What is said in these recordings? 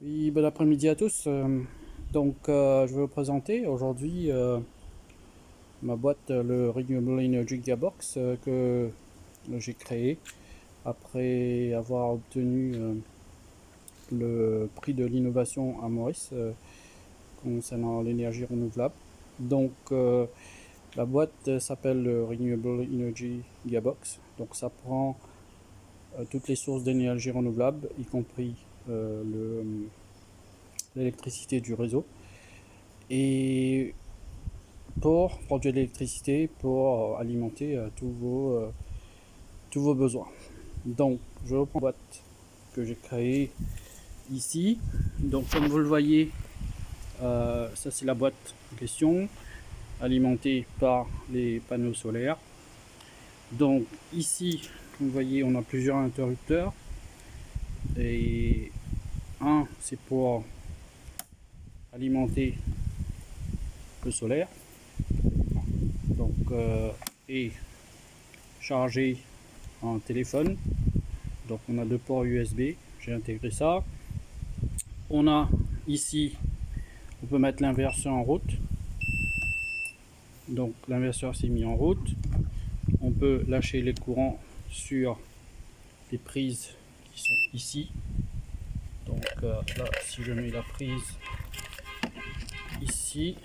Oui, bon après-midi à tous. Je vais vous présenter aujourd'hui ma boîte, le Renewable Energy Gearbox, que j'ai créé après avoir obtenu le prix de l'innovation à Maurice concernant l'énergie renouvelable. La boîte s'appelle le Renewable Energy Gearbox. Donc, ça prend toutes les sources d'énergie renouvelable, y compris l'électricité du réseau. Et pour produire de l'électricité, pour alimenter tous vos besoins. Donc, je reprends la boîte que j'ai créée ici. Donc, comme vous le voyez, ça c'est la boîte en question, alimentée par les panneaux solaires. Donc, ici, comme vous voyez, on a plusieurs interrupteurs. Et un, c'est pour alimenter le solaire. Et charger un téléphone. Donc on a deux ports USB, j'ai intégré ça. On a ici, on peut mettre l'inverseur en route. Donc l'inverseur s'est mis en route. On peut lâcher les courants sur les prises qui sont ici. Donc là, si je mets la prise ici,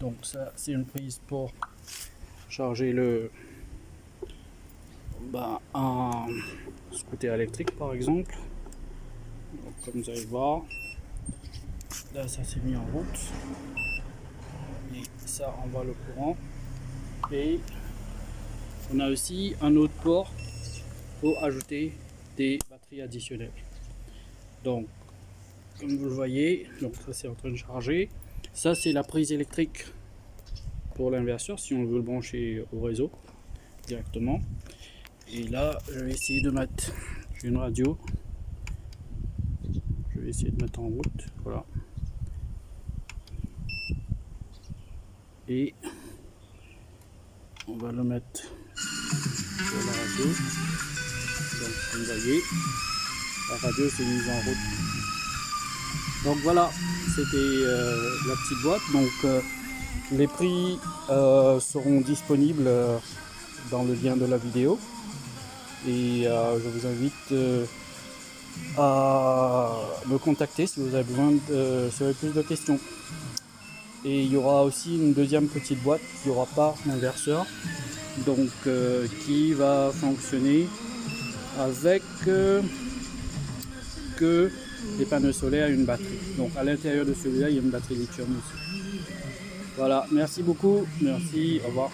donc ça c'est une prise pour charger un scooter électrique par exemple. Donc, comme vous allez voir, là ça s'est mis en route et ça envoie le courant. Et on a aussi un autre port pour ajouter des batteries additionnelles. Donc comme vous le voyez, donc ça c'est en train de charger. Ça c'est la prise électrique pour l'inverseur si on veut le brancher au réseau directement. Et là je vais essayer de mettre, j'ai une radio, je vais essayer de mettre en route, voilà. Et on va le mettre sur la radio. Donc comme vous voyez, la radio s'est mise en route. Donc voilà, c'était la petite boîte. Donc les prix seront disponibles dans le lien de la vidéo. Et je vous invite à me contacter si vous avez besoin si vous avez plus de questions. Et il y aura aussi une deuxième petite boîte qui n'aura pas d'inverseur, donc qui va fonctionner avec que les panneaux solaires et une batterie. Donc à l'intérieur de celui-là, il y a une batterie lithium aussi. Voilà, merci beaucoup, merci, au revoir.